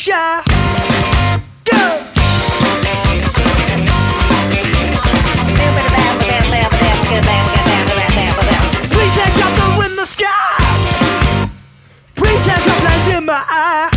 shy. Go. Please hands up the in the sky. Please hands up lights in my eye.